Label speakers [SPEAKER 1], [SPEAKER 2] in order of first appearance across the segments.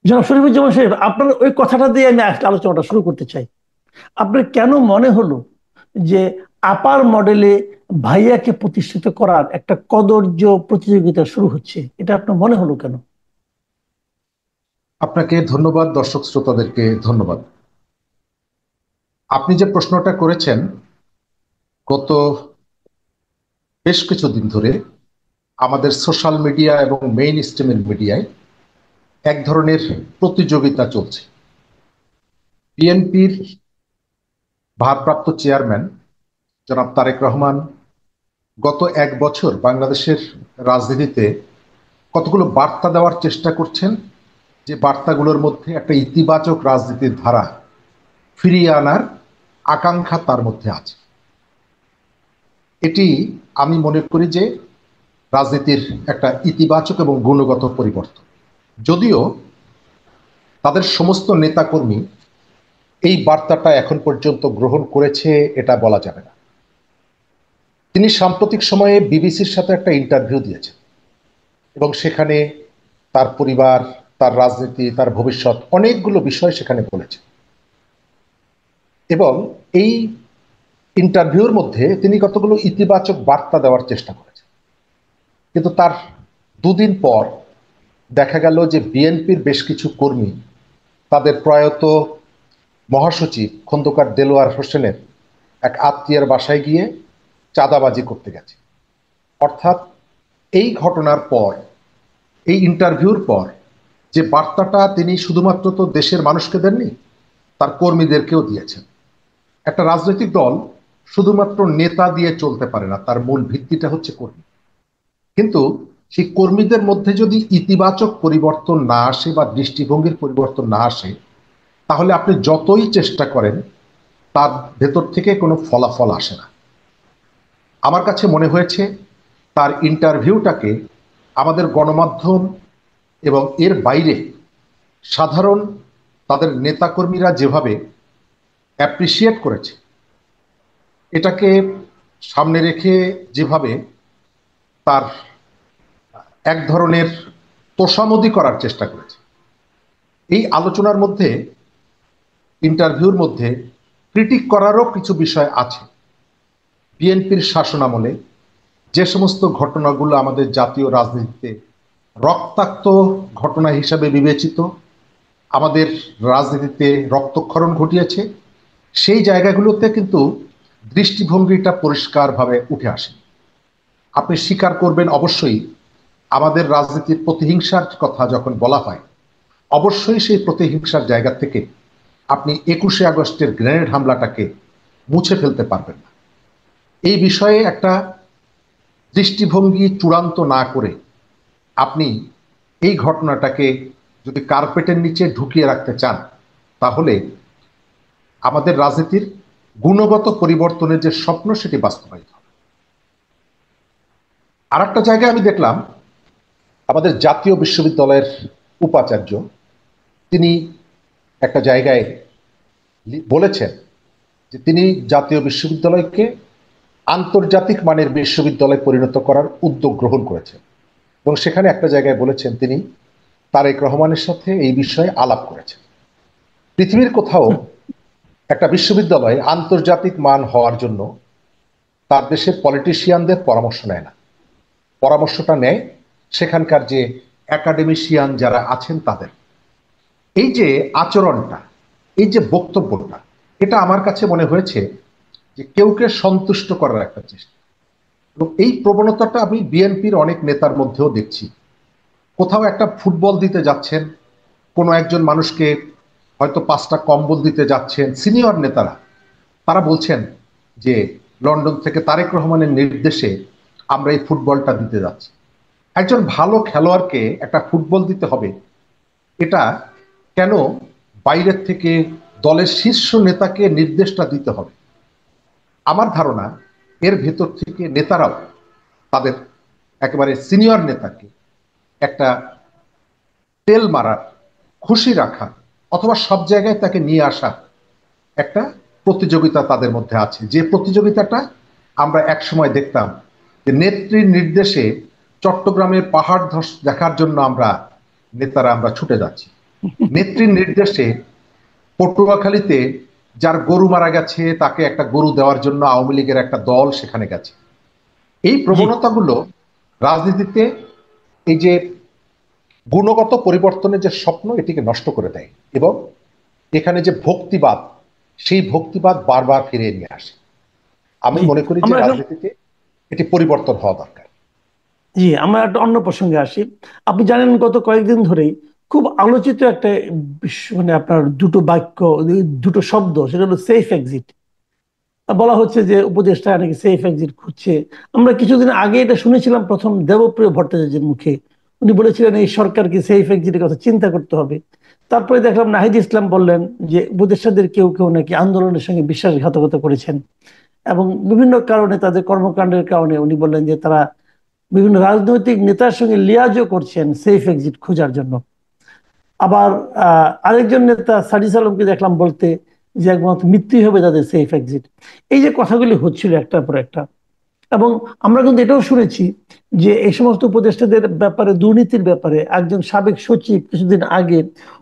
[SPEAKER 1] জনাব শরীফুজ্জামান সাহেব, আপনার ওই কথাটা দিয়ে আমি আজকে আলোচনাটা শুরু করতে চাই। আপনার কেন মনে হলো যে আপার মডেলে ভাইয়াকে প্রতিষ্ঠিত করার একটা কদর্য প্রতিযোগিতা শুরু হচ্ছে, এটা আপনার মনে হলো কেন?
[SPEAKER 2] আপনাকে ধন্যবাদ, দর্শক শ্রোতাদেরকে ধন্যবাদ। আপনি যে প্রশ্নটা করেছেন, গত বেশ কিছুদিন ধরে আমাদের সোশ্যাল মিডিয়া এবং মেইন স্ট্রিমের মিডিয়ায় এক ধরনের প্রতিযোগিতা চলছে। বিএনপির ভারপ্রাপ্ত চেয়ারম্যান জনাব তারেক রহমান গত এক বছর বাংলাদেশের রাজনীতিতে কতগুলো বার্তা দেওয়ার চেষ্টা করছেন, যে বার্তাগুলোর মধ্যে একটা ইতিবাচক রাজনীতির ধারা ফিরিয়ে আনার আকাঙ্ক্ষা তার মধ্যে আছে। এটি আমি মনে করি যে রাজনীতির একটা ইতিবাচক এবং গুণগত পরিবর্তন। যদিও তাদের সমস্ত নেতাকর্মী এই বার্তাটা এখন পর্যন্ত গ্রহণ করেছে এটা বলা যাবে না। তিনি সাম্প্রতিক সময়ে বিবিসির সাথে একটা ইন্টারভিউ দিয়েছেন এবং সেখানে তার পরিবার, তার রাজনীতি, তার ভবিষ্যৎ অনেকগুলো বিষয় সেখানে বলেছেন। এবং এই ইন্টারভিউর মধ্যে তিনি কতগুলো ইতিবাচক বার্তা দেওয়ার চেষ্টা করেছেন। কিন্তু তার দুদিন পর দেখা গেল যে বিএনপির বেশ কিছু কর্মী তাদের প্রয়াত মহাসচিব খন্দকার দেলোয়ার হোসেনের এক আত্মীয়ের বাসায় গিয়ে চাঁদাবাজি করতে গেছে। অর্থাৎ এই ঘটনার পর, এই ইন্টারভিউর পর যে বার্তাটা তিনি শুধুমাত্র তো দেশের মানুষকে দেননি, তার কর্মীদেরকেও দিয়েছেন। একটা রাজনৈতিক দল শুধুমাত্র নেতা দিয়ে চলতে পারে না, তার মূল ভিত্তিটা হচ্ছে কর্মী। কিন্তু সেই কর্মীদের মধ্যে যদি ইতিবাচক পরিবর্তন না আসে বা দৃষ্টিভঙ্গির পরিবর্তন না আসে, তাহলে আপনি যতই চেষ্টা করেন তার ভেতর থেকে কোনো ফলাফল আসে না। আমার কাছে মনে হয়েছে তার ইন্টারভিউটাকে আমাদের গণমাধ্যম এবং এর বাইরে সাধারণ তাদের নেতাকর্মীরা যেভাবে অ্যাপ্রিসিয়েট করেছে, এটাকে সামনে রেখে যেভাবে তার এক ধরনের তোষামোদি করার চেষ্টা করেছে, এই আলোচনার মধ্যে, ইন্টারভিউর মধ্যে ক্রিটিক করারও কিছু বিষয় আছে। বিএনপির শাসনামলে যে সমস্ত ঘটনাগুলো আমাদের জাতীয় রাজনীতিতে রক্তাক্ত ঘটনা হিসাবে বিবেচিত, আমাদের রাজনীতিতে রক্তক্ষরণ ঘটিয়েছে, সেই জায়গাগুলোতে কিন্তু দৃষ্টিভঙ্গিটা পরিষ্কারভাবে উঠে আসে। আপনি স্বীকার করবেন অবশ্যই, আমাদের রাজনীতির প্রতিহিংসার কথা যখন বলা হয়, অবশ্যই সেই প্রতিহিংসার জায়গা থেকে আপনি 21শে আগস্টের গ্রেনেড হামলাটাকে মুছে ফেলতে পারবেন না। এই বিষয়ে একটা দৃষ্টিভঙ্গি চূড়ান্ত না করে আপনি এই ঘটনাটাকে যদি কার্পেটের নিচে ঢুকিয়ে রাখতে চান, তাহলে আমাদের রাজনীতির গুণগত পরিবর্তনের যে স্বপ্ন, সেটি বাস্তবায়িত হবে। আর একটা জায়গায় আমি দেখলাম, আমাদের জাতীয় বিশ্ববিদ্যালয়ের উপাচার্য তিনি একটা জায়গায় বলেছেন যে তিনি জাতীয় বিশ্ববিদ্যালয়কে আন্তর্জাতিক মানের বিশ্ববিদ্যালয়ে পরিণত করার উদ্যোগ গ্রহণ করেছেন। এবং সেখানে একটা জায়গায় বলেছেন তিনি তারেক রহমানের সাথে এই বিষয়ে আলাপ করেছেন। পৃথিবীর কোথাও একটা বিশ্ববিদ্যালয় আন্তর্জাতিক মান হওয়ার জন্য তার দেশের পলিটিশিয়ানদের পরামর্শ নেয় না, পরামর্শটা নেয় সেখানকার যে একাডেমিশিয়ান যারা আছেন তাদের। এই যে আচরণটা, এই যে বক্তব্যটা, এটা আমার কাছে মনে হয়েছে যে কেউকে সন্তুষ্ট করার একটা চেষ্টা। এবং এই প্রবণতাটা আমি বিএনপির অনেক নেতার মধ্যেও দেখছি। কোথাও একটা ফুটবল দিতে যাচ্ছেন, কোনো একজন মানুষকে হয়তো 5টা কম্বল দিতে যাচ্ছেন, সিনিয়র নেতারা তারা বলছেন যে লন্ডন থেকে তারেক রহমানের নির্দেশে আমরা এই ফুটবলটা দিতে যাচ্ছি। একজন ভালো খেলোয়াড়কে একটা ফুটবল দিতে হবে, এটা কেন বাইরের থেকে দলের শীর্ষ নেতাকে নির্দেশটা দিতে হবে? আমার ধারণা এর ভেতর থেকে নেতারাও তাদের একেবারে সিনিয়র নেতাকে একটা তেল মারার, খুশি রাখা, অথবা সব জায়গায় তাকে নিয়ে আসা একটা প্রতিযোগিতা তাদের মধ্যে আছে। যে প্রতিযোগিতাটা আমরা একসময় দেখতাম যে নেত্রীর নির্দেশে চট্টগ্রামের পাহাড় ধস দেখার জন্য আমরা নেতারা ছুটে যাচ্ছি। নেত্রীর নির্দেশে পটুয়াখালীতে যার গরু মারা গেছে তাকে একটা গরু দেওয়ার জন্য আওয়ামী লীগের একটা দল সেখানে গেছে। এই
[SPEAKER 1] জি
[SPEAKER 2] প্রবণতাগুলো রাজনীতিতে এই যে গুণগত পরিবর্তনের যে স্বপ্ন এটিকে নষ্ট করে দেয়, এবং এখানে যে ভক্তিবাদ, সেই ভক্তিবাদ বারবার ফিরিয়ে নিয়ে আসে। আমি
[SPEAKER 1] জি
[SPEAKER 2] মনে করি যে
[SPEAKER 1] আমরা এখন
[SPEAKER 2] রাজনীতিতে এটি পরিবর্তন হওয়া দরকার।
[SPEAKER 1] জি আমরা একটা অন্য প্রসঙ্গে আসি। আপনি জানেন গত কয়েকদিন ধরেই খুব আলোচিত একটা মানে আপনার দুটো বাক্য, দুটো শব্দ, সেটা হলো সেফ এক্সিট। বলা হচ্ছে যে উপদেষ্টা নাকি সেফ এক্সিট খুঁজছে। আমরা কিছুদিন আগে এটা শুনেছিলাম প্রথম দেবপ্রিয় ভট্টাচার্যের মুখে। উনি বলেছিলেন এই সরকারকে সেফ এক্সিটের কথা চিন্তা করতে হবে। তারপরে দেখলাম নাহিদ ইসলাম বললেন যে উপদেষ্টাদের কেউ কেউ নাকি আন্দোলনের সঙ্গে বিশ্বাসঘাতকতা করেছেন, এবং বিভিন্ন কারণে তাদের কর্মকাণ্ডের কারণে উনি বললেন যে তারা বিভিন্ন রাজনৈতিক নেতার সঙ্গে লিয়াজও করছেন সেফ এক্সিট খোঁজার জন্য। আবার আরেকজন নেতা সাদিস আলমকে দেখলাম বলতে যে একমাত্র মৃত্যুই হবে তাদের সেফ এক্সিট। এই যে কথাগুলি হচ্ছিল একটার পর একটা, এবং আমরা কিন্তু এটাও শুনেছি যে এই সমস্ত উপদেষ্টাদের ব্যাপারে, দুর্নীতির ব্যাপারে একজন সাবেক সচিব কিছুদিন আগে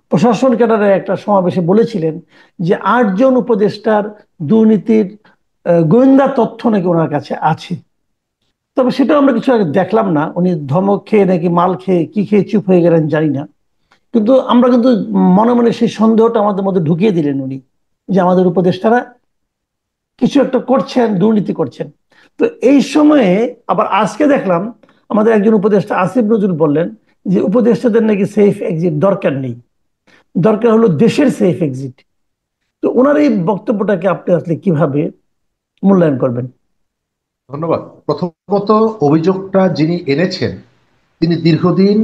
[SPEAKER 1] প্রশাসন ক্যাডারের একটা সমাবেশে বলেছিলেন যে 8 জন উপদেষ্টার দুর্নীতির গোয়েন্দা তথ্য নাকি ওনার কাছে আছে। তবে সেটাও আমরা কিছু আগে দেখলাম না, উনি ধমক খেয়ে নাকি মাল খেয়ে কি খেয়ে চুপ হয়ে গেলেন জানি না। কিন্তু আমরা কিন্তু মনে মনে সেই সন্দেহটা আমাদের মধ্যে ঢুকিয়ে দিলেন উনি, যে আমাদের উপদেষ্টারা কিছু একটা করছেন, দুর্নীতি করছেন। তো এই সময়ে আবার আজকে দেখলাম আমাদের একজন উপদেষ্টা আসিফ নজরুল বললেন যে উপদেষ্টাদের নাকি সেফ এক্সিট দরকার নেই, দরকার হলো দেশের সেফ এক্সিট। তো ওনার এই বক্তব্যটাকে আপনি আসলে কিভাবে মূল্যায়ন করবেন?
[SPEAKER 2] ধন্যবাদ। প্রথমত, অভিযোগটা যিনি এনেছেন তিনি দীর্ঘদিন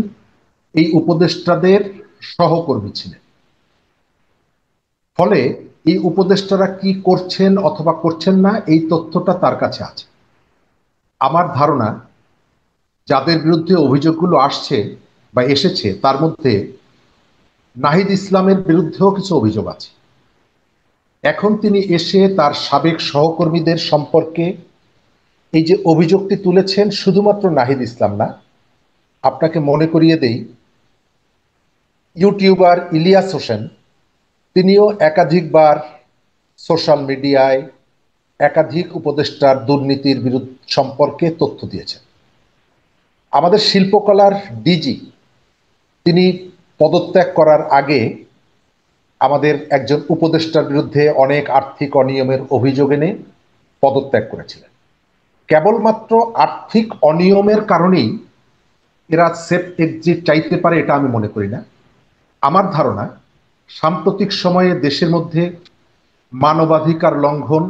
[SPEAKER 2] এই উপদেষ্টাদের সহকর্মী ছিলেন। ফলে এই উপদেষ্টারা কি করছেন অথবা করছেন না এই তথ্যটা তার কাছে আছে। আমার ধারণা যাদের বিরুদ্ধে অভিযোগগুলো আসছে বা এসেছে তার মধ্যে নাহিদ ইসলামের বিরুদ্ধেও কিছু অভিযোগ আছে। এখন তিনি এসে তার সাবেক সহকর্মীদের সম্পর্কে এই যে অভিযোগটি তুলেছেন, শুধুমাত্র নাহিদ ইসলাম না, আপনাকে মনে করিয়ে দেই ইউটিউবার ইলিয়াস হোসেন তিনিও একাধিকবার সোশ্যাল মিডিয়ায় একাধিক উপদেষ্টার দুর্নীতির বিরুদ্ধে সম্পর্কে তথ্য দিয়েছেন। আমাদের শিল্পকলার ডিজি তিনি পদত্যাগ করার আগে আমাদের একজন উপদেষ্টার বিরুদ্ধে অনেক আর্থিক অনিয়মের অভিযোগ এনে পদত্যাগ করেছিলেন। কেবলমাত্র আর্থিক অনিয়মের কারণেই এরা সেফ এক্সিট চাইতে পারে এটা আমি মনে করি না। আমার ধারণা সাম্প্রতিক সময়ে দেশের মধ্যে মানবাধিকার লঙ্ঘন,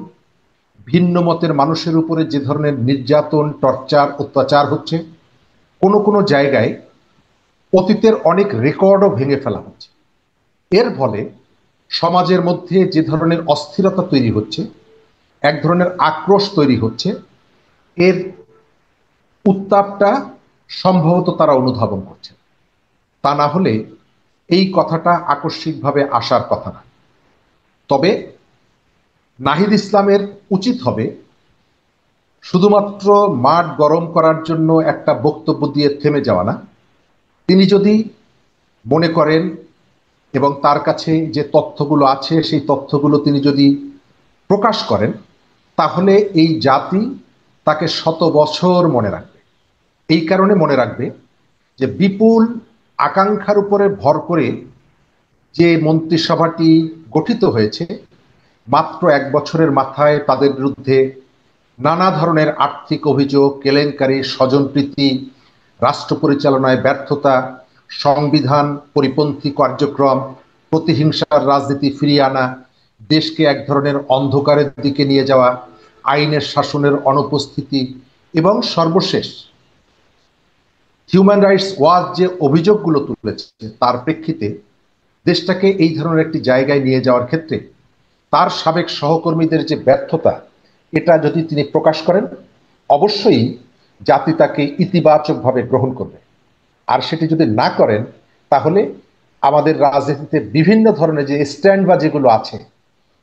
[SPEAKER 2] ভিন্ন মতের মানুষের উপরে যে ধরনের নির্যাতন, টর্চার, অত্যাচার হচ্ছে, কোনো কোনো জায়গায় অতীতের অনেক রেকর্ডও ভেঙে ফেলা হচ্ছে। এর ফলে সমাজের মধ্যে যে ধরনের অস্থিরতা তৈরি হচ্ছে, এক ধরনের আক্রোশ তৈরি হচ্ছে, এর উত্তাপটা সম্ভবত তারা অনুধাবন করছে। তা না হলে এই কথাটা আকস্মিকভাবে আসার কথা না। তবে নাহিদ ইসলামের উচিত হবে শুধুমাত্র মাঠ গরম করার জন্য একটা বক্তব্য দিয়ে থেমে যাওয়া না। তিনি যদি মনে করেন এবং তার কাছে যে তথ্যগুলো আছে সেই তথ্যগুলো তিনি যদি প্রকাশ করেন, তাহলে এই জাতি তাকে 100 বছর মনে রাখবে। এই কারণে মনে রাখবে যে বিপুল আকাঙ্ক্ষার উপরে ভর করে যে মন্ত্রিসভাটি গঠিত হয়েছে, মাত্র 1 বছরের মাথায় তাদের বিরুদ্ধে নানা ধরনের আর্থিক অভিযোগ, কেলেঙ্কারি, স্বজনপ্রীতি, রাষ্ট্র পরিচালনায় ব্যর্থতা, সংবিধান পরিপন্থী কার্যক্রম, প্রতিহিংসার রাজনীতি ফিরিয়ে আনা, দেশকে এক ধরনের অন্ধকারের দিকে নিয়ে যাওয়া, আইনের শাসনের অনুপস্থিতি, এবং সর্বশেষ হিউম্যান রাইটস ওয়াচ যে অভিযোগগুলো তুলেছে তার প্রেক্ষিতে দেশটাকে এই ধরনের একটি জায়গায় নিয়ে যাওয়ার ক্ষেত্রে তার সাবেক সহকর্মীদের যে ব্যর্থতা, এটা যদি তিনি প্রকাশ করেন, অবশ্যই জাতি তাকে ইতিবাচকভাবে গ্রহণ করবে। আর সেটি যদি না করেন, তাহলে আমাদের রাজনীতিতে বিভিন্ন ধরনের যে স্ট্যান্ড বা যেগুলো আছে,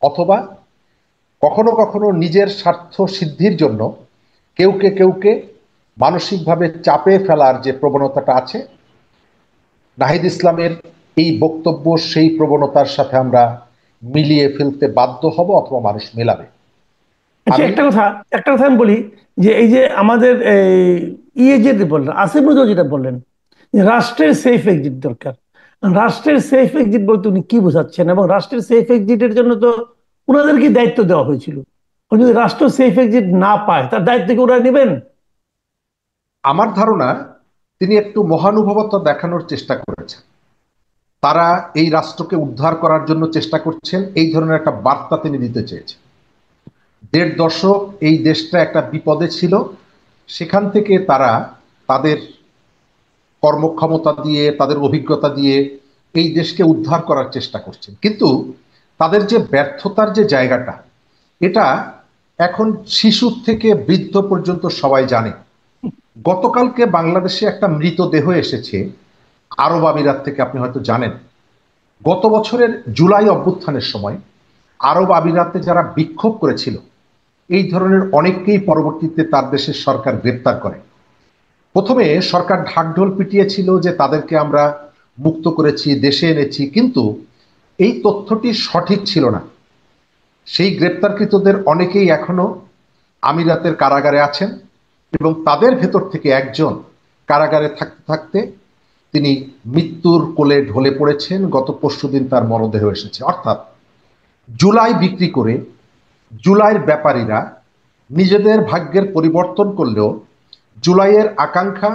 [SPEAKER 2] অথবা কখনো কখনো নিজের স্বার্থ সিদ্ধির জন্য কেউকে মানসিকভাবে চাপে ফেলার যে প্রবণতাটা আছে, নাহিদ ইসলামের এই বক্তব্য সেই প্রবণতার সাথে আমরা মিলিয়ে ফেলতে বাধ্য হব অথবা মানুষ মেলাবে।
[SPEAKER 1] আচ্ছা,
[SPEAKER 2] আমি
[SPEAKER 1] একটা কথা আমি বলি, যে এই যে আমাদের যেটা বললেন, আসিফ নজরুল যেটা বললেন যে রাষ্ট্রের সেফ এক্সিট দরকার, রাষ্ট্রের সেফ এক্সিট বলতে উনি কি বোঝাচ্ছেন? এবং রাষ্ট্রের সেফ এক্সিটের জন্য তো ওনাদেরকে দায়িত্ব দেওয়া হয়েছিল। যদি রাষ্ট্র সেফ এক্সিট না পায়, তার দায়িত্ব কি ওরা নেবেন?
[SPEAKER 2] আমার ধারণা তিনি একটু মহানুভবতা দেখানোর চেষ্টা করেছেন। তারা এই রাষ্ট্রকে উদ্ধার করার জন্য চেষ্টা করছেন, এই ধরনের একটা বার্তা তিনি দিতে চেয়েছেন। ১.৫ দশক এই দেশটা একটা বিপদে ছিল, সেখান থেকে তারা তাদের কর্মক্ষমতা দিয়ে, তাদের অভিজ্ঞতা দিয়ে এই দেশকে উদ্ধার করার চেষ্টা করছেন। কিন্তু তাদের যে ব্যর্থতার যে জায়গাটা, এটা এখন শিশু থেকে বৃদ্ধ পর্যন্ত সবাই জানে। গতকালকে বাংলাদেশে একটা মৃতদেহ এসেছে আরব আমিরাত থেকে, আপনি হয়তো জানেন। গত বছরের জুলাই অভ্যুত্থানের সময় আরব আমিরাতে যারা বিক্ষোভ করেছিল, এই ধরনের অনেককেই পরবর্তীতে তার দেশের সরকার গ্রেপ্তার করে। প্রথমে সরকার ঢাকঢোল পিটিয়েছিল যে তাদেরকে আমরা মুক্ত করেছি, দেশে এনেছি, কিন্তু এই তথ্যটি সঠিক ছিল না। সেই গ্রেপ্তারকৃতদের অনেকেই এখনো আমিরাতের কারাগারে আছেন এবং তাদের ভেতর থেকে একজন কারাগারে থাকতে থাকতে তিনি মৃত্যুর কোলে ঢলে পড়েছেন। গত পরশুদিন তার মরদেহ এসেছে। অর্থাৎ জুলাই বিক্রি করে জুলাইয়ের ব্যাপারীরা নিজেদের ভাগ্যের পরিবর্তন করলেও জুলাইয়ের আকাঙ্ক্ষা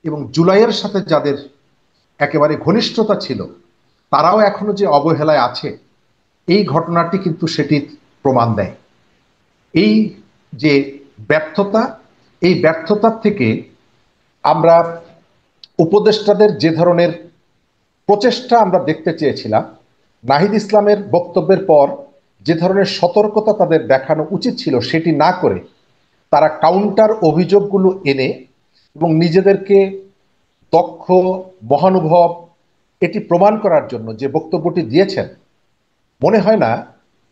[SPEAKER 2] এবং জুলাইয়ের সাথে যাদের একেবারে ঘনিষ্ঠতা ছিল, তারাও এখনো যে অবহেলায় আছে, এই ঘটনাটি কিন্তু সেটি প্রমাণ দেয়। এই যে ব্যর্থতা, এই ব্যর্থতার থেকে আমরা উপদেষ্টাদের যে ধরনের প্রচেষ্টা আমরা দেখতে চেয়েছিলাম, নাহিদ ইসলামের বক্তব্যের পর যে ধরনের সতর্কতা তাদের দেখানো উচিত ছিল, সেটি না করে তারা কাউন্টার অভিযোগগুলো এনে এবং নিজেদেরকে দক্ষ, মহানুভব এটি প্রমাণ করার জন্য যে বক্তব্যটি দিয়েছেন, মনে হয় না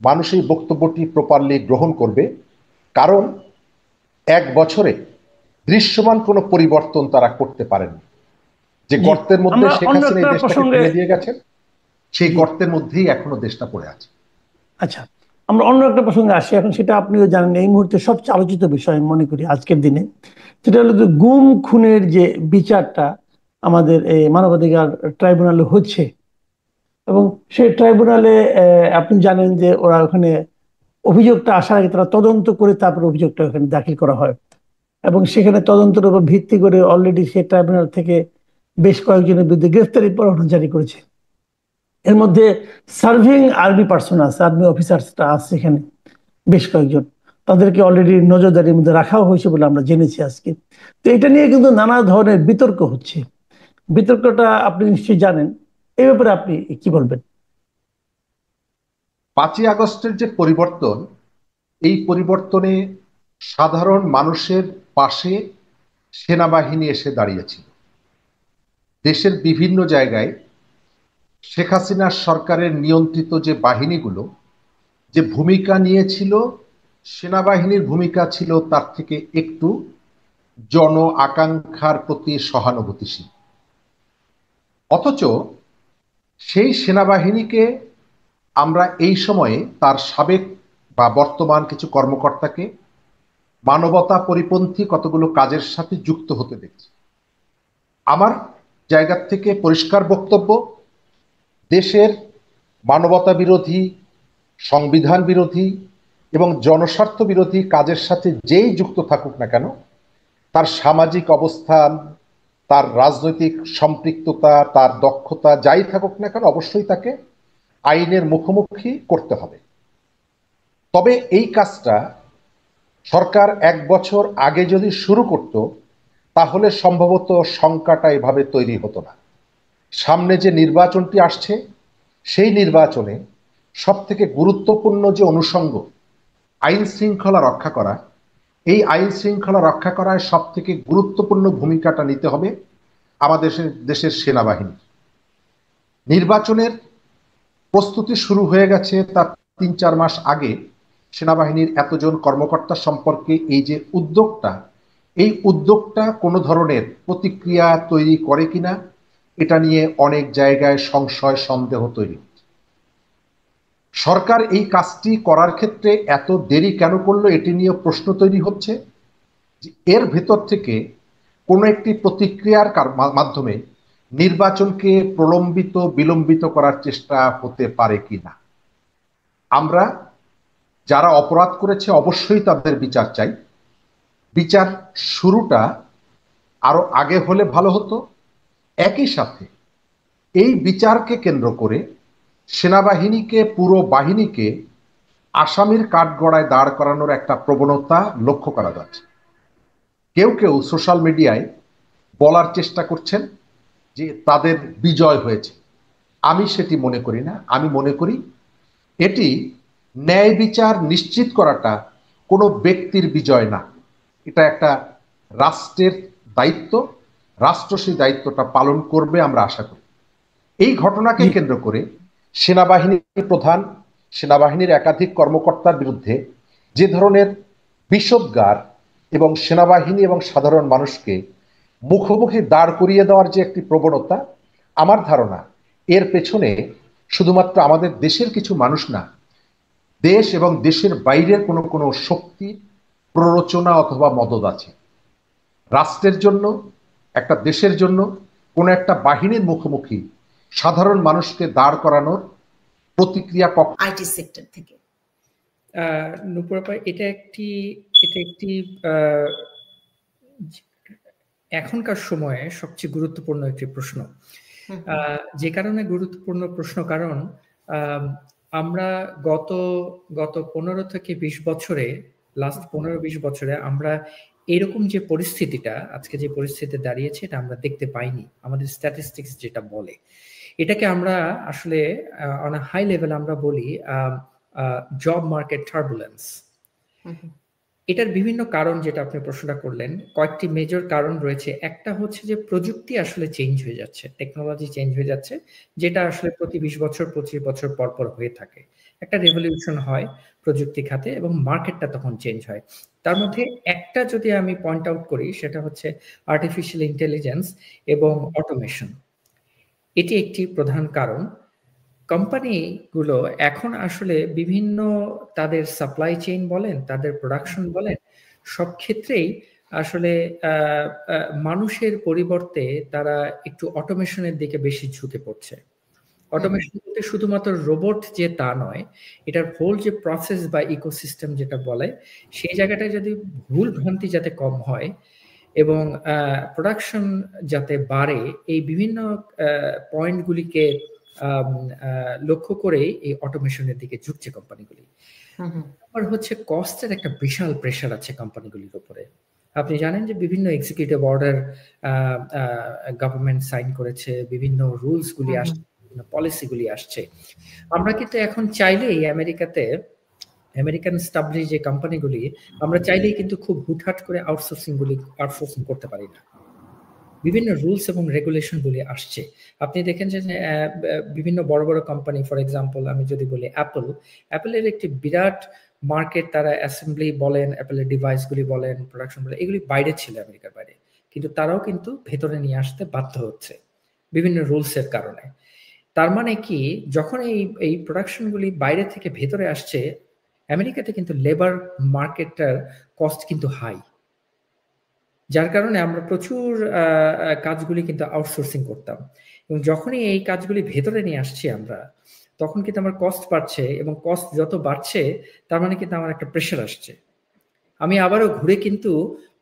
[SPEAKER 2] মানুষ এই বক্তব্যটি প্রপারলি গ্রহণ করবে। কারণ ১ বছরে দৃশ্যমান কোনো পরিবর্তন তারা করতে পারেনি। যে
[SPEAKER 1] জি,
[SPEAKER 2] গর্তের মধ্যে
[SPEAKER 1] আমরা
[SPEAKER 2] শেখ
[SPEAKER 1] অন্য
[SPEAKER 2] হাসিনা
[SPEAKER 1] একটা
[SPEAKER 2] এই দেশটাকে
[SPEAKER 1] প্রসঙ্গে।
[SPEAKER 2] ফেলে দিয়ে গেছেন, সেই
[SPEAKER 1] জি,
[SPEAKER 2] গর্তের মধ্যেই এখনো দেশটা পড়ে আছে।
[SPEAKER 1] আচ্ছা, আমরা অন্য একটা প্রসঙ্গে আসি এখন। সেটা আপনিও জানেন, এই মুহূর্তে সবচেয়ে আলোচিত বিষয় আমি মনে করি আজকের দিনে, সেটা হলো যে গুম খুনের যে বিচারটা আমাদের এই মানবাধিকার ট্রাইব্যুনালে হচ্ছে। এবং সেই ট্রাইব্যুনালে আপনি জানেন যে ওরা ওখানে অভিযোগটা আসার আগে তারা তদন্ত করে তারপর অভিযোগটা ওখানে দাখিল করা হয়। এবং সেখানে তদন্তের উপর ভিত্তি করে অলরেডি সেই ট্রাইব্যুনাল থেকে বেশ কয়েকজনের বিরুদ্ধে গ্রেফতারি পরোয়ানা জারি করেছে। এর মধ্যে সার্ভিং আর্মি পার্সন আছে, আর্মি অফিসারসটা আছে এখানে বেশ কয়েকজন। তাদেরকে অলরেডি নজরদারির মধ্যে রাখাও হয়েছে বলে আমরা জেনেছি আজকে। তো এটা নিয়ে কিন্তু নানা ধরনের বিতর্ক হচ্ছে। বিতর্কটা আপনি নিশ্চয়ই জানেন, এই ব্যাপারে আপনি কি বলবেন?
[SPEAKER 2] ৫ই আগস্টের যে পরিবর্তন, এই পরিবর্তনে সাধারণ মানুষের পাশে সেনাবাহিনী এসে দাঁড়িয়েছিল। দেশের বিভিন্ন জায়গায় শেখ হাসিনার সরকারের নিয়ন্ত্রিত যে বাহিনীগুলো যে ভূমিকা নিয়েছিল, সেনাবাহিনীর ভূমিকা ছিল তার থেকে একটু জন আকাঙ্ক্ষার প্রতি সহানুভূতিশীল। অথচ সেই সেনাবাহিনীকে আমরা এই সময়ে তার সাবেক বা বর্তমান কিছু কর্মকর্তাকে মানবতা পরিপন্থী কতগুলো কাজের সাথে যুক্ত হতে দেখছি। আমার জায়গা থেকে পরিষ্কার বক্তব্য, দেশের মানবতা বিরোধী, সংবিধান বিরোধী এবং জনস্বার্থ বিরোধী কাজের সাথে যেই যুক্ত থাকুক না কেন, তার সামাজিক অবস্থান, তার রাজনৈতিক সম্পৃক্ততা, তার দক্ষতা যাই থাকুক না কেন, অবশ্যই তাকে আইনের মুখোমুখি করতে হবে। তবে এই কাজটা সরকার ১ বছর আগে যদি শুরু করত, তাহলে সম্ভবত শঙ্কাটা এভাবে তৈরি হতো না। সামনে যে নির্বাচনটি আসছে, সেই নির্বাচনে সব থেকে গুরুত্বপূর্ণ যে অনুষঙ্গ আইন শৃঙ্খলা রক্ষা করা, এই আইন শৃঙ্খলা রক্ষা করায় সব থেকে গুরুত্বপূর্ণ ভূমিকাটা নিতে হবে আমাদের দেশের সেনাবাহিনী। নির্বাচনের প্রস্তুতি শুরু হয়ে গেছে তার ৩-৪ মাস আগে। সেনাবাহিনীর এতজন কর্মকর্তা সম্পর্কে এই যে উদ্যোগটা, এই উদ্যোগটা কোনো ধরনের প্রতিক্রিয়া তৈরি করে কিনা, এটা নিয়ে অনেক জায়গায় সংশয় সন্দেহ তৈরি হচ্ছে। সরকার এই কাজটি করার ক্ষেত্রে এত দেরি কেন করলো এটি নিয়ে প্রশ্ন তৈরি হচ্ছে। এর ভেতর থেকে কোনো একটি প্রতিক্রিয়ার মাধ্যমে নির্বাচনকে প্রলম্বিত বিলম্বিত করার চেষ্টা হতে পারে কিনা। আমরা যারা অপরাধ করেছে অবশ্যই তাদের বিচার চাই। বিচার শুরুটা আরো আগে হলে ভালো হতো। একই সাথে এই বিচারকে কেন্দ্র করে সেনাবাহিনীকে, পুরো বাহিনীকে আসামির কাঠগড়ায় দাঁড় করানোর একটা প্রবণতা লক্ষ্য করা যাচ্ছে। কেউ কেউ সোশ্যাল মিডিয়ায় বলার চেষ্টা করছেন যে তাদের বিজয় হয়েছে। আমি সেটি মনে করি না। আমি মনে করি এটি ন্যায় বিচার নিশ্চিত করাটা কোনো ব্যক্তির বিজয় না, এটা একটা রাষ্ট্রের দায়িত্ব। রাষ্ট্র সেই দায়িত্বটা পালন করবে আমরা আশা করি। এই ঘটনাকে কেন্দ্র করে সেনাবাহিনীর প্রধান, সেনাবাহিনীর একাধিক কর্মকর্তার বিরুদ্ধে যে ধরনের বিষোদ্গার এবং সেনাবাহিনী এবং সাধারণ মানুষকে মুখোমুখি দাঁড় করিয়ে দেওয়ার যে একটি প্রবণতা, আমার ধারণা এর পেছনে শুধুমাত্র আমাদের দেশের কিছু মানুষ না, দেশ এবং দেশের বাইরের কোনো কোনো শক্তির প্ররোচনা অথবা মদদ আছে। রাষ্ট্রের জন্য, একটা দেশের জন্য কোনো একটা বাহিনীর মুখোমুখি সাধারণ মানুষকে দাঁড় করানোর প্রতিক্রিয়া
[SPEAKER 3] আইটি সেক্টর থেকে।
[SPEAKER 4] নূপুর আপা, এটা একটি এখনকার সময়ে সবচেয়ে গুরুত্বপূর্ণ একটি প্রশ্ন। যে কারণে গুরুত্বপূর্ণ প্রশ্ন, কারণ আমরা গত 15 থেকে 20 বছরে, লাস্ট 15-20 বছরে আমরা এরকম যে পরিস্থিতিটা, আজকে যে পরিস্থিতি দাঁড়িয়েছে, এটা আমরা দেখতে পাইনি। আমাদের স্ট্যাটিস্টিক্স যেটা বলে, এটাকে আমরা আসলে অন আ হাই লেভেল আমরা বলি জব মার্কেট টার্বুলেন্স। এটার বিভিন্ন কারণ, যেটা আপনি প্রশ্নটা করলেন, কয়েকটি মেজর কারণ রয়েছে। একটা হচ্ছে যে প্রযুক্তি আসলে চেঞ্জ হয়ে যাচ্ছে, টেকনোলজি চেঞ্জ হয়ে যাচ্ছে, যেটা আসলে প্রতি 20 বছর 25 বছর পর পর হয়ে থাকে। একটা রেভলিউশন হয় প্রযুক্তি খাতে এবং মার্কেটটা তখন চেঞ্জ হয়। তার মধ্যে একটা যদি আমি পয়েন্ট আউট করি, সেটা হচ্ছে আর্টিফিশিয়াল ইন্টেলিজেন্স এবং অটোমেশন। এটি একটি প্রধান কারণ। কোম্পানিগুলো এখন আসলে বিভিন্ন তাদের সাপ্লাই চেইন বলেন, তাদের প্রোডাকশন বলেন, সব ক্ষেত্রেই আসলে মানুষের পরিবর্তে তারা একটু অটোমেশনের দিকে বেশি ঝুঁকে পড়ছে। অটোমেশন বলতে শুধুমাত্র রোবট যে তা নয়, এটার হোল যে প্রসেস বা ইকোসিস্টেম যেটা বলে, সেই জায়গাটায় যদি ভুল ভ্রান্তি যাতে কম হয় এবং প্রোডাকশন যাতে বাড়ে, এই বিভিন্ন পয়েন্টগুলিকে লক্ষ্য করে এই অটোমেশনের দিকে ঝুঁকছে কোম্পানিগুলি। আর হচ্ছে কস্টের একটা বিশাল প্রেশার আছে কোম্পানিগুলির উপরে। আপনি জানেন যে বিভিন্ন এক্সিকিউটিভ অর্ডার গভর্নমেন্ট সাইন করেছে, বিভিন্ন রুলস গুলি আসছে, বিভিন্ন পলিসিগুলি আসছে। আমরা কিন্তু এখন চাইলেই আমেরিকান স্টাবলিশ যে কোম্পানিগুলি, আমরা চাইলেই কিন্তু খুব হুটহাট করে আউটসোর্সিং করতে পারি না। বিভিন্ন রুলস এবং রেগুলেশনগুলি আসছে। আপনি দেখেন যে বিভিন্ন বড় বড় কোম্পানি, ফর এক্সাম্পল আমি যদি বলি অ্যাপলের একটি বিরাট মার্কেট, তারা অ্যাসেম্বলি বলেন, অ্যাপলের ডিভাইসগুলি বলেন, প্রোডাকশন বলেন, এগুলি বাইরে ছিল, আমেরিকার বাইরে, কিন্তু তারাও কিন্তু ভেতরে নিয়ে আসতে বাধ্য হচ্ছে বিভিন্ন রুলসের কারণে। তার মানে কি, যখন এই প্রোডাকশনগুলি বাইরে থেকে ভেতরে আসছে, আমেরিকাতে কিন্তু লেবার মার্কেটটার কস্ট কিন্তু হাই, যার কারণে আমরা প্রচুর কাজগুলি কিন্তু আউটসোর্সিং করতাম। এবং যখনই এই কাজগুলি ভেতরে নিয়ে আসছি আমরা, তখন কিন্তু আমার কস্ট বাড়ছে, এবং কস্ট যত বাড়ছে তার মানে কিন্তু আমার একটা প্রেশার আসছে। আমি আবারও ঘুরে কিন্তু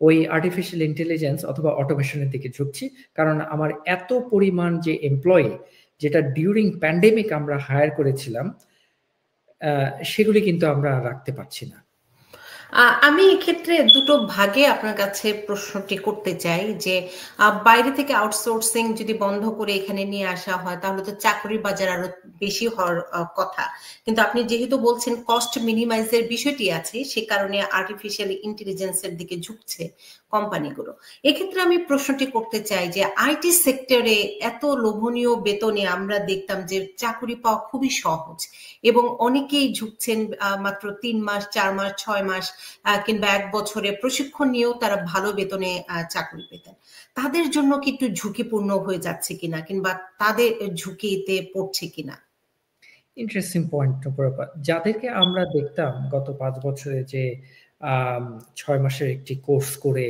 [SPEAKER 4] ওই আর্টিফিশিয়াল ইন্টেলিজেন্স অথবা অটোমেশনের দিকে ঝুঁকছি, কারণ আমার এত পরিমাণ যে এমপ্লয়ি, যেটা ডিউরিং প্যান্ডেমিক আমরা হায়ার করেছিলাম, সেগুলি কিন্তু আমরা রাখতে পারছি না।
[SPEAKER 3] আমি এক্ষেত্রে দুটো ভাগে আপনার কাছে প্রশ্নটি করতে চাই যে বাইরে থেকে আউটসোর্সিং যদি বন্ধ করে এখানে নিয়ে আসা হয়, তাহলে তো চাকরির বাজার আরো বেশি হওয়ার কথা। কিন্তু আপনি যেহেতু বলছেন কস্ট মিনিমাইজের বিষয়টি আছে, সে কারণে আর্টিফিশিয়াল ইন্টেলিজেন্সের দিকে ঝুঁকছে কোম্পানিগুলো। এক্ষেত্রে আমি প্রশ্নটি করতে চাই যে আইটি সেক্টরে এত লোভনীয় বেতনে আমরা দেখতাম যে চাকরি পাওয়া খুবই সহজ, এবং অনেকেই ঝুঁকছেন মাত্র 3 মাস, 4 মাস, 6 মাস কিংবা 1 বছরে প্রশিক্ষণ নিয়েও তারা ভালো বেতনে চাকরি পেতেন। তাদের জন্য কি একটু ঝুঁকিপূর্ণ হয়ে যাচ্ছে কিনা, কিংবা তাদের ঝুঁকিতে পড়ছে কিনা?
[SPEAKER 4] Interesting point. যাদেরকে আমরা দেখতাম গত 5 বছরে যে 6 মাসের একটি কোর্স করে,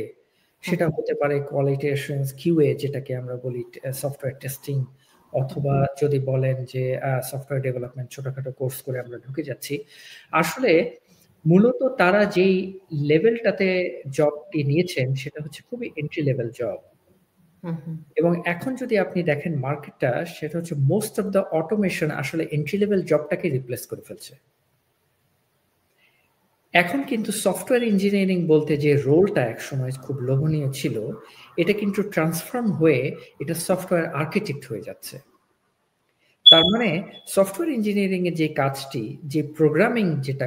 [SPEAKER 4] সেটা হতে পারে কোয়ালিটি অ্যাসুরেন্স কিউএ যেটাকে আমরা বলি, সফটওয়্যার টেস্টিং, অথবা যদি বলেন যে সফটওয়্যার ডেভেলপমেন্ট, ছোটখাটো কোর্স করে আমরা ঢুকে যাচ্ছি। আসলে মূলত তারা যেই লেভেলটাতে জবটি নিয়েছেন সেটা হচ্ছে খুবই এন্ট্রি লেভেল জব। এবং এখন যদি আপনি দেখেন মার্কেটটা, সেটা হচ্ছে মোস্ট অফ দ্য অটোমেশন আসলে এন্ট্রি লেভেল জবটাকে রিপ্লেস করে ফেলছে। এখন কিন্তু সফটওয়্যার ইঞ্জিনিয়ারিং বলতে যে রোলটা একসময় খুব লোভনীয় ছিল, এটা কিন্তু ট্রান্সফর্ম হয়ে এটা সফটওয়্যার আর্কিটেক্ট হয়ে যাচ্ছে। তার মানে সফটওয়্যার ইঞ্জিনিয়ারিং এর যে কাজটি, যে প্রোগ্রামিং যেটা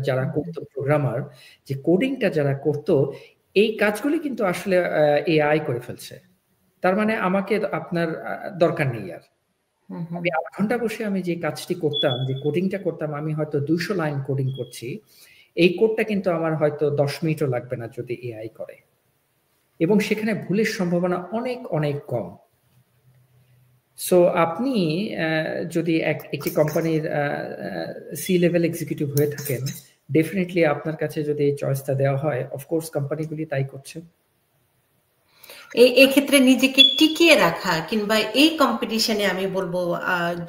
[SPEAKER 4] যারা করতো, প্রোগ্রামার যে কোডিংটা যারা করতো, এই কাজগুলি কিন্তু আসলে এআই করে ফেলছে। তার মানে আমাকে আপনার দরকার নেই আর। আমি 8 ঘন্টা বসে আমি যে কাজটি করতাম, যে কোডিংটা করতাম, আমি হয়তো 200 লাইন কোডিং করছি, এই কোডটা কিন্তু আমার হয়তো 10 মিনিটও লাগবে না যদি এআই করে, এবং সেখানে ভুলের সম্ভাবনা অনেক অনেক কম। সো আপনি যদি একটি কোম্পানির সি লেভেল এক্সিকিউটিভ হয়ে থাকেন, ডেফিনেটলি আপনার কাছে যদি এই চয়েসটা দেওয়া হয়, অফকোর্স কোম্পানিগুলি তাই করছে।
[SPEAKER 3] এই ক্ষেত্রে নিজেকে টিকিয়ে রাখা, কিংবা এই কম্পিটিশনে আমি বলবো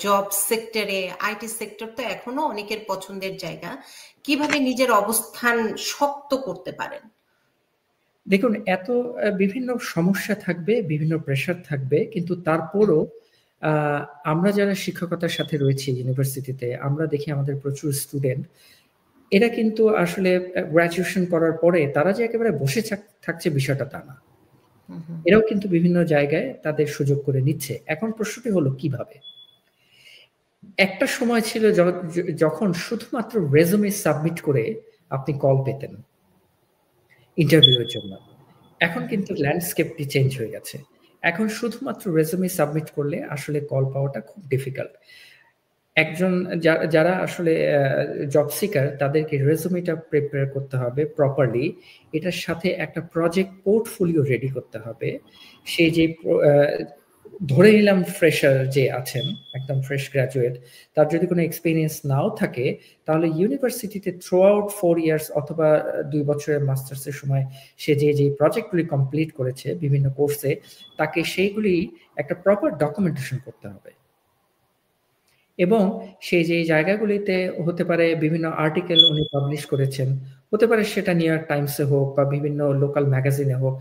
[SPEAKER 3] জব সেক্টরে, আইটি সেক্টর তো এখনো অনেকের পছন্দের জায়গা, কিভাবে নিজের অবস্থান শক্ত করতে পারেন?
[SPEAKER 4] দেখুন, এত বিভিন্ন সমস্যা থাকবে, বিভিন্ন প্রেশার থাকবে, কিন্তু তারপরও আমরা যারা শিক্ষকতার সাথে রয়েছি ইউনিভার্সিটিতে, আমরা দেখি আমাদের প্রচুর স্টুডেন্ট, এরা কিন্তু আসলে গ্র্যাজুয়েশন করার পরে তারা যে একেবারে বসে থাকছে বিষয়টা তা না, এরাও কিন্তু বিভিন্ন জায়গায় তাদের সুযোগ করে নিচ্ছে। এখন প্রশ্নটি হলো কিভাবে। একটা সময় ছিল যখন শুধুমাত্র রেজুমে সাবমিট করে আপনি কল পেতেন ইন্টারভিউয়ের জন্য। এখন কিন্তু ল্যান্ডস্কেপটি চেঞ্জ হয়ে গেছে। এখন শুধুমাত্র রেজুমে সাবমিট করলে আসলে কল পাওয়াটা খুব ডিফিকাল্ট। একজন যারা আসলে জব সিকার, তাদেরকে রেজুমেটা প্রিপেয়ার করতে হবে প্রপারলি, এটার সাথে একটা প্রজেক্ট পোর্টফোলিও রেডি করতে হবে। সে যে ধরে নিলাম ফ্রেশার যে আছেন, একদম ফ্রেশ গ্র্যাজুয়েট, তার যদি কোনো এক্সপিরিয়েন্স নাও থাকে, তাহলে ইউনিভার্সিটিতে থ্রু আউট 4 ইয়ার্স অথবা 2 বছরের মাস্টার্সের সময় সে যে প্রজেক্টগুলি কমপ্লিট করেছে বিভিন্ন কোর্সে, তাকে সেইগুলি একটা প্রপার ডকুমেন্টেশন করতে হবে। এবং সেই যে জায়গাগুলিতে হতে পারে বিভিন্ন আর্টিকেল উনি পাবলিশ করেছেন, হতে পারে সেটা নিউ ইয়র্ক টাইমসে হোক বা বিভিন্ন লোকাল ম্যাগাজিনে হোক,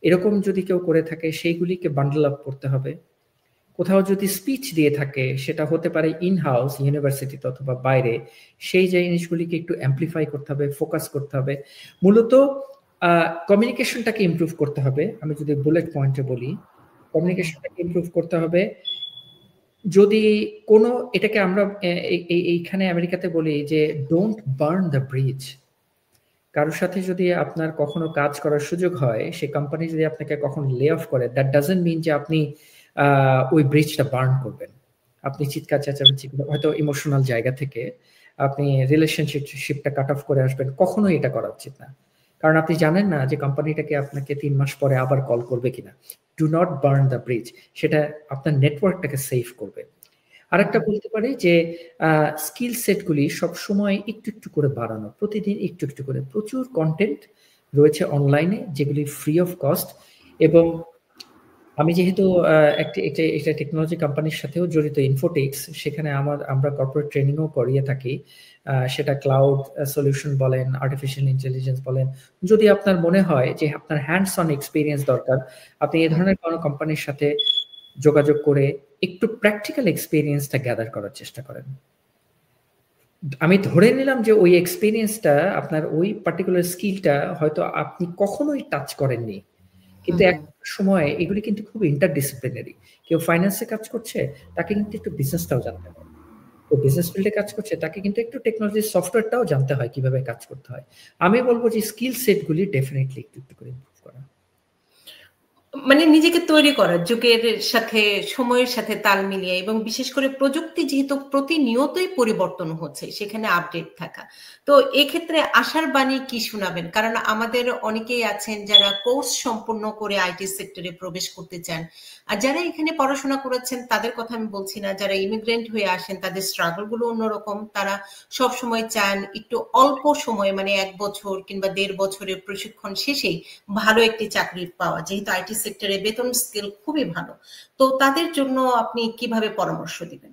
[SPEAKER 4] এরকম যদি কেউ করে থাকে সেইগুলিকে বান্ডল আপ করতে হবে। কোথাও যদি স্পিচ দিয়ে থাকে, সেটা হতে পারে ইন হাউস ইউনিভার্সিটিতে অথবা বাইরে, সেই জিনিসগুলিকে একটু অ্যাম্পলিফাই করতে হবে, ফোকাস করতে হবে। মূলত কমিউনিকেশনটাকে ইমপ্রুভ করতে হবে। আমি যদি বুলেট পয়েন্টে বলি, কমিউনিকেশনটাকে ইমপ্রুভ করতে হবে। যদি কোনো, এটাকে আমরা এইখানে আমেরিকাতে বলি যে ডোন্ট বার্ন দ্য ব্রিজ। কারোর সাথে যদি আপনার কখনো কাজ করার সুযোগ হয়, সে কোম্পানি যদি আপনাকে কখনো লে অফ করে, দ্যাট ডাজন্ট মিন যে আপনি ওই ব্রিজটা বার্ন করবেন। আপনি চিৎকার চেঁচামেচি, হয়তো ইমোশনাল জায়গা থেকে আপনি রিলেশনশিপটা কাট অফ করে আসবেন, কখনোই এটা করা উচিত না। কারণ আপনি জানেন না যে কোম্পানিটাকে আপনাকে 3 মাস পরে আবার কল করবে কিনা। Do not burn the bridge, সেটা আপনার নেটওয়ার্কটাকে সেভ করবে। আরেকটা বলতে পারি যে স্কিল সেটগুলি সবসময় একটু একটু করে বাড়ানো, প্রতিদিন একটু একটু করে। প্রচুর কন্টেন্ট রয়েছে অনলাইনে যেগুলি ফ্রি অফ কস্ট, এবং আমি যেহেতু একটা টেকনোলজি কোম্পানির সাথেও জড়িত, ইনফোটেক্স, সেখানে আমরা কর্পোরেট ট্রেনিংও করিয়ে থাকি। সেটা ক্লাউড সলিউশন বলেন, আর্টিফিশিয়াল ইন্টেলিজেন্স বলেন। যদি আপনার মনে হয় যে আপনার হ্যান্ডস অন এক্সপিরিয়েন্স দরকার, আপনি এই ধরনের কোনো কোম্পানির সাথে যোগাযোগ করে একটু প্র্যাকটিক্যাল এক্সপিরিয়েন্সটা গ্যাদার করার চেষ্টা করেন। আমি ধরে নিলাম যে ওই এক্সপিরিয়েন্সটা, আপনার ওই পার্টিকুলার স্কিলটা হয়তো আপনি কখনোই টাচ করেননি, কিন্তু এক সময় এগুলি কিন্তু খুব ইন্টারডিসিপ্লিনারি। কেউ ফাইন্যান্সে কাজ করছে, তাকে কিন্তু একটু বিজনেসটাও জানতে হয়। ও বিজনেস ফিল্ডে কাজ করছে, তাকে কিন্তু একটু টেকনোলজি সফটওয়্যারটাও জানতে হয়, কিভাবে কাজ করতে হয়। আমি বলবো যে স্কিল সেটগুলি ডেফিনেটলি একটু একটু করে ইমপ্রুভ করা।
[SPEAKER 3] মানে নিজেকে তৈরি করা যুগের সাথে, সময়ের সাথে তাল মিলিয়ে, এবং বিশেষ করে প্রযুক্তি যেহেতু প্রতিনিয়তই পরিবর্তন হচ্ছে, সেখানে আপডেট থাকা। তো এক্ষেত্রে আশার বাণী কি শোনাবেন? কারণ আমাদের অনেকেই আছেন যারা কোর্স সম্পূর্ণ করে আইটি সেক্টরে প্রবেশ করতে চান, আর যারা এখানে পড়াশোনা করেছেন তাদের কথা আমি বলছি না, যারা ইমিগ্রেন্ট হয়ে আসেন তাদের স্ট্রাগল গুলো অন্যরকম। তারা সব সময় চান একটু অল্প সময়, মানে 1 বছর কিংবা 1.5 বছরের প্রশিক্ষণ শেষেই ভালো একটি চাকরি পাওয়া, যেহেতু আইটি সেক্টরে বেতন স্কেল খুবই ভালো। তো তাদের জন্য আপনি কিভাবে পরামর্শ দিবেন?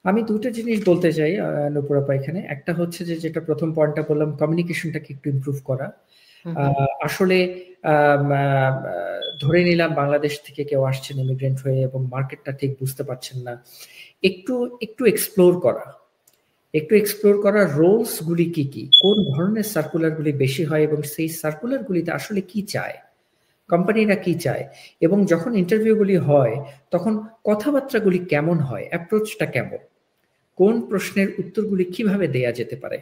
[SPEAKER 4] আমি দুটো জিনিস বলতে চাই নূপুর আপা এখানে। একটা হচ্ছে যে যেটা প্রথম পয়েন্টটা বললাম, কমিউনিকেশনটাকে একটু ইমপ্রুভ করা। আসলে ধরে নিলাম বাংলাদেশ থেকে কেউ আসছেন ইমিগ্রেন্ট হয়ে এবং মার্কেটটা ঠিক বুঝতে পারছেন না, একটু এক্সপ্লোর করা রোলস গুলি কি কি, কোন ধরনের সার্কুলার গুলি বেশি হয় এবং সেই সার্কুলার গুলিতে আসলে কি চায়, কোম্পানিরা কি চায়, এবং যখন ইন্টারভিউ গুলি হয় তখন কথাবার্তাগুলি কেমন হয়, অ্যাপ্রোচটা কেমন, কোন প্রশ্নের উত্তরগুলি কিভাবে দেয়া যেতে পারে।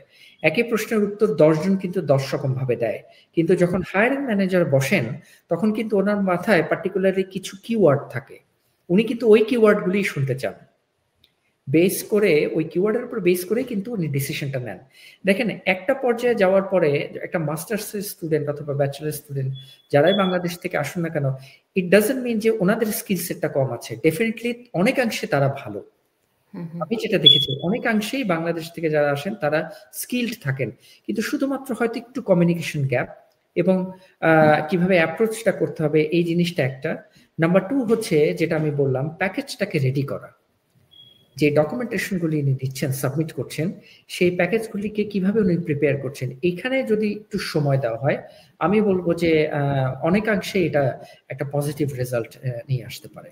[SPEAKER 4] একই প্রশ্নের উত্তর 10 জন কিন্তু 10 রকম ভাবে দেয়, কিন্তু যখন হায়ারিং ম্যানেজার বসেন তখন কিন্তু ওনার মাথায় পার্টিকুলারলি কিছু কিওয়ার্ড থাকে, উনি কিন্তু ওই কিওয়ার্ডগুলি শুনতে চান। বেস করে ওই কিওয়ার্ডের উপর বেস করে কিন্তু উনি ডিসিশনটা নেন। দেখেন, একটা পর্যায়ে যাওয়ার পরে একটা মাস্টার্সের স্টুডেন্ট অথবা ব্যাচেলার স্টুডেন্ট যারাই বাংলাদেশ থেকে আসুন না কেন, ইট ডাজন্ট মিন যে ওনাদের স্কিল সেটটা কম আছে। ডেফিনেটলি অনেকাংশে তারা ভালো। আমি যেটা দেখেছি অনেকাংশেই বাংলাদেশ থেকে যারা আসেন তারা স্কিলড থাকেন, কিন্তু শুধুমাত্র হয়তো একটু কমিউনিকেশন গ্যাপ এবং কিভাবে অ্যাপ্রোচটা করতে হবে এই জিনিসটা একটা। নাম্বার 2 হচ্ছে যেটা আমি বললাম, প্যাকেজটাকে রেডি করা। যে ডকুমেন্টেশনগুলি উনি দিচ্ছেন, সাবমিট করছেন, সেই প্যাকেজগুলিকে কিভাবে উনি প্রিপেয়ার করছেন, এখানে যদি একটু সময় দেওয়া হয় আমি বলবো যে অনেকাংশে এটা একটা পজিটিভ রেজাল্ট নিয়ে আসতে পারে।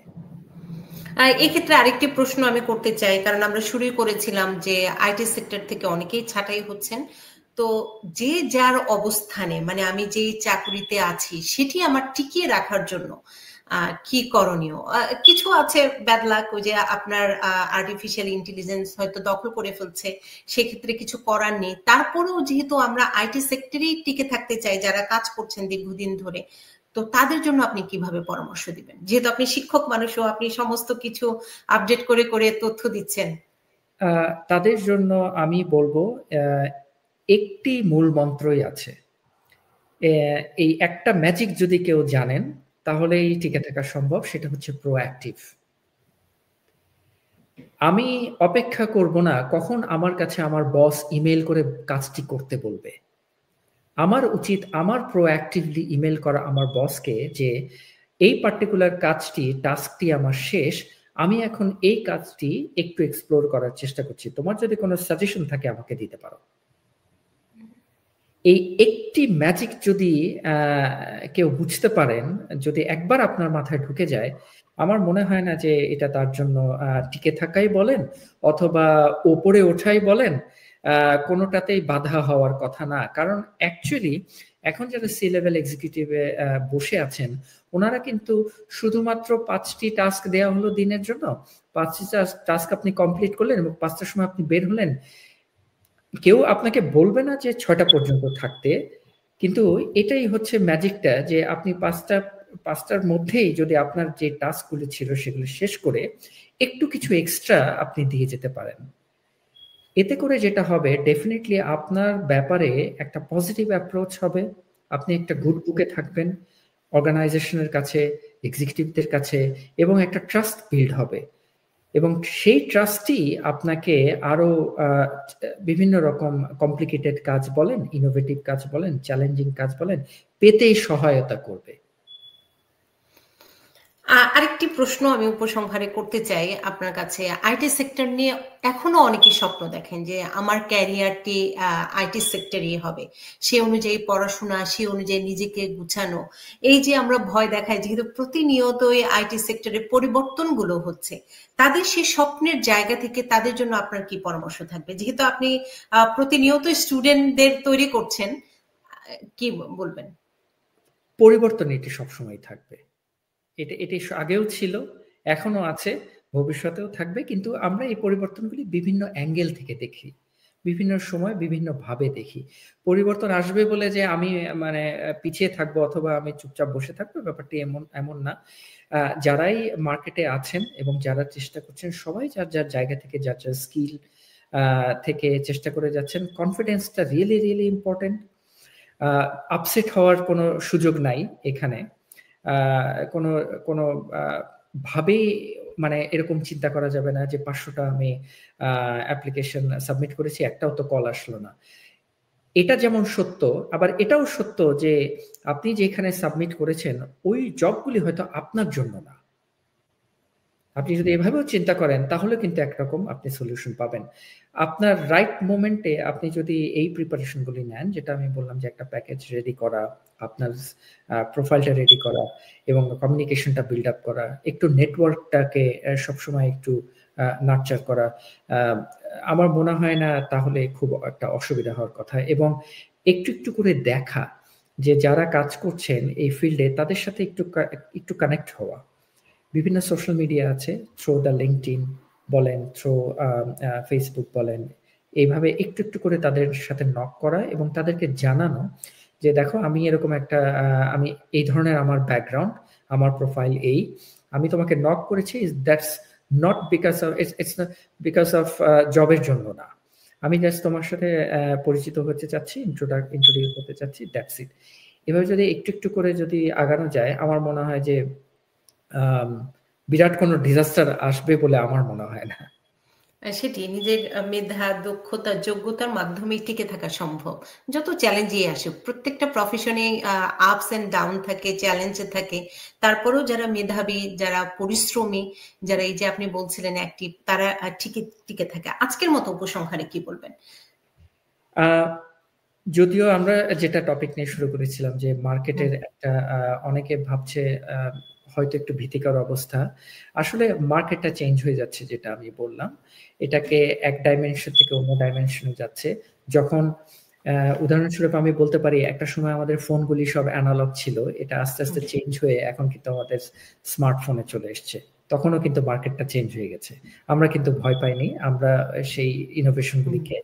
[SPEAKER 3] এক্ষেত্রে আরেকটি প্রশ্ন আমি করতে চাই, কারণ আমরা শুরুই করেছিলাম যে আইটি সেক্টর থেকে অনেকেই ছাঁটাই হচ্ছেন। তো যে যার অবস্থানে, মানে আমি যে চাকরিতে আছি সেটি আমার টিকিয়ে রাখার জন্য কি করণীয়? কিছু আছে ব্যাড লাক, ওই যে আপনার আর্টিফিশিয়াল ইন্টেলিজেন্স হয়তো দখল করে ফেলছে, সেক্ষেত্রে কিছু করার নেই। তারপরেও যেহেতু আমরা আইটি সেক্টরেই টিকে থাকতে চাই, যারা কাজ করছেন দীর্ঘদিন ধরে, তো তাদের জন্য আপনি কিভাবে পরামর্শ দিবেন? যেহেতু আপনি শিক্ষক মানুষও, আপনি সমস্ত কিছু আপডেট করে করে তথ্য দিচ্ছেন।
[SPEAKER 4] তাদের জন্য আমি বলবো একটি মূল মন্ত্রই আছে। এই একটা ম্যাজিক যদি কেউ জানেন তাহলেই টিকে থাকা সম্ভব, সেটা হচ্ছে প্রোঅ্যাক্টিভ। আমি অপেক্ষা করব না কখন আমার কাছে আমার বস ইমেল করে কাজটি করতে বলবে। আমার উচিত আমার প্রোঅ্যাক্টিভলি ইমেল করা আমার বসকে যে এই পার্টিকুলার কাজটি, টাস্কটি আমার শেষ, আমি এখন এই কাজটি একটু এক্সপ্লোর করার চেষ্টা করছি, তোমার যদি কোনো সাজেশন থাকে আমাকে দিতে পারো। এই একটি ম্যাজিক যদি কেউ বুঝতে পারেন, যদি একবার আপনার মাথায় ঢুকে যায়, আমার মনে হয় না যে এটা তার জন্য টিকে থাকাই বলেন অথবা ওপরে ওঠাই বলেন, কোনোটাতেই বাধা হওয়ার কথা না। কারণ অ্যাকচুয়ালি এখন যারা সি লেভেল এক্সিকিউটিভে বসে আছেন, ওনারা কিন্তু শুধুমাত্র 5টি টাস্ক দেওয়া হলো দিনের জন্য, 5টি টাস্ক আপনি কমপ্লিট করলেন এবং 5টার সময় আপনি বের হলেন, কেউ আপনাকে বলবে না যে 6টা পর্যন্ত থাকতে। কিন্তু এটাই হচ্ছে ম্যাজিকটা, যে আপনি 5টার মধ্যেই যদি আপনার যে টাস্কগুলো ছিল সেগুলো শেষ করে একটু কিছু এক্সট্রা আপনি দিয়ে যেতে পারেন, এতে করে যেটা হবে ডেফিনেটলি আপনার ব্যাপারে একটা পজিটিভ অ্যাপ্রোচ হবে, আপনি একটা গুড বুকে থাকবেন অর্গানাইজেশনের কাছে, এক্সিকিউটিভদের কাছে, এবং একটা ট্রাস্ট বিল্ড হবে। এবং সেই ট্রাস্টই আপনাকে আরো বিভিন্ন রকম কমপ্লিকেটেড কাজ বলেন, ইনোভেটিভ কাজ বলেন, চ্যালেঞ্জিং কাজ বলেন, পেতে সহায়তা করবে।
[SPEAKER 3] আরেকটি প্রশ্ন আমি উপসংহারে করতে চাই আপনার কাছে। আইটি সেক্টর নিয়ে এখনো অনেকেই স্বপ্ন দেখেন যে আমার ক্যারিয়ারটি আইটি সেক্টরই হবে, সে অনুযায়ী পড়াশোনা, সে অনুযায়ী নিজেকে গুছানো। এই যে আমরা ভয় দেখাই, যেহেতু প্রতিনিয়তই আইটি সেক্টরে পরিবর্তনগুলো হচ্ছে, তাদের সেই স্বপ্নের জায়গা থেকে তাদের জন্য আপনার কি পরামর্শ থাকবে? যেহেতু আপনি প্রতিনিয়ত স্টুডেন্টদের তৈরি করছেন, কি বলবেন?
[SPEAKER 4] পরিবর্তন এটি সবসময় থাকবে, এটি আগেও ছিল, এখনো আছে, ভবিষ্যতেও থাকবে, কিন্তু আমরা এই পরিবর্তনগুলি বিভিন্ন অ্যাঙ্গেল থেকে দেখি। বিভিন্ন সময় বিভিন্ন ভাবে দেখি। পরিবর্তন আসবে বলে যে আমি মানে পিছিয়ে থাকবো অথবা আমি চুপচাপ বসে থাকবো, ব্যাপারটি এমন না। যারাই মার্কেটে আছেন এবং যারা চেষ্টা করছেন সবাই যার যার জায়গা থেকে যার যার স্কিল থেকে চেষ্টা করে যাচ্ছেন। কনফিডেন্সটা রিয়েলি রিয়েলি ইম্পর্টেন্ট। আপসেট হওয়ার কোনো সুযোগ নাই এখানে। কোনো কোনো ভাবেই মানে এরকম চিন্তা করা যাবে না যে 500টা আমি অ্যাপ্লিকেশন সাবমিট করেছি, একটাও তো কল আসলো না। এটা যেমন সত্য, আবার এটাও সত্য যে আপনি যেখানে সাবমিট করেছেন ওই জবগুলি হয়তো আপনার জন্য না। আপনি যদি এভাবেও চিন্তা করেন তাহলে কিন্তু একরকম আপনি সলিউশন পাবেন। আপনার রাইট মোমেন্টে আপনি যদি এই প্রিপারেশনগুলি নেন, যেটা আমি বললাম যে একটা প্যাকেজ রেডি করা, আপনার প্রোফাইলটা রেডি করা এবং কমিউনিকেশনটা বিল্ড আপ করা, একটু নেটওয়ার্কটাকে সবসময় একটু নার্চার করা, আমার মনে হয় না তাহলে খুব একটা অসুবিধা হওয়ার কথা। এবং একটু একটু করে দেখা যে যারা কাজ করছেন এই ফিল্ডে তাদের সাথে একটু কানেক্ট হওয়া। বিভিন্ন সোশ্যাল মিডিয়া আছে, থ্রু দ্য লিঙ্কডইন বলেন, থ্রু ফেসবুক বলেন, এইভাবে একটু একটু করে তাদের সাথে নক করা এবং তাদেরকে জানানো যে দেখো আমি এরকম একটা আমি এই ধরনের আমার ব্যাকগ্রাউন্ড, আমার প্রোফাইল এই, আমি তোমাকে নক করেছি, that's not because of its because of জবের জন্য না, আমি জাস্ট তোমার সাথে পরিচিত হতে চাচ্ছি, ইন্ট্রোডিউস হতে চাচ্ছি, দ্যাটস ইট। এভাবে যদি একটু একটু করে যদি আগানো যায়, আমার মনে হয় যে বিরাট কোনো ডিজাস্টার আসবে বলে আমার মনে হয় না।
[SPEAKER 3] সেটি নিজের মেধা, দক্ষতা, যোগ্যতার মাধ্যমে টিকে থাকা সম্ভব, যত চ্যালেঞ্জই আসুক। প্রত্যেকটা প্রফেশনে আপস এন্ড ডাউন থাকে, চ্যালেঞ্জে থাকে। তারপরেও যারা মেধাবী, যারা পরিশ্রমী, যারা এই যে আপনি বলছিলেন অ্যাক্টিভ, তারা টিকে থাকে। আজকের মতো উপসংহারে কি বলবেন?
[SPEAKER 4] যদিও আমরা যেটা টপিক নিয়ে শুরু করেছিলাম যে মার্কেটের একটা অনেকে ভাবছে হয়তো একটু ভীতিকর অবস্থা, আসলে মার্কেটটা চেঞ্জ হয়ে যাচ্ছে, যেটা আমি বললাম, এটাকে এক ডাইমেনশন থেকে অন্য ডাইমেনশনে যাচ্ছে। যখন উদাহরণস্বরূপ আমি বলতে পারি একটা সময় আমাদের ফোনগুলি সব অ্যানালগ ছিল, এটা আস্তে আস্তে চেঞ্জ হয়ে এখন কিন্তু আমাদের স্মার্টফোনে চলে এসছে, তখনও কিন্তু মার্কেটটা চেঞ্জ হয়ে গেছে। আমরা কিন্তু ভয় পাইনি, আমরা সেই ইনোভেশনগুলিকে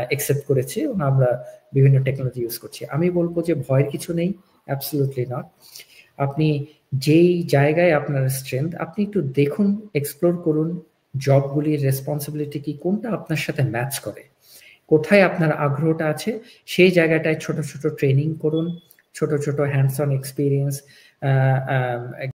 [SPEAKER 4] অ্যাকসেপ্ট করেছি এবং আমরা বিভিন্ন টেকনোলজি ইউজ করছি। আমি বলবো যে ভয়ের কিছু নেই, অ্যাবসলিউটলি নট। আপনি যেই জায়গায় আপনার স্ট্রেংথ, আপনি একটু দেখুন, এক্সপ্লোর করুন জবগুলির রেসপন্সিবিলিটি কি, কোনটা আপনার সাথে ম্যাচ করে, কোথায় আপনার আগ্রহটা আছে, সেই জায়গাটায় ছোট ছোট ট্রেনিং করুন, ছোট ছোট হ্যান্ডস অন এক্সপিরিয়েন্স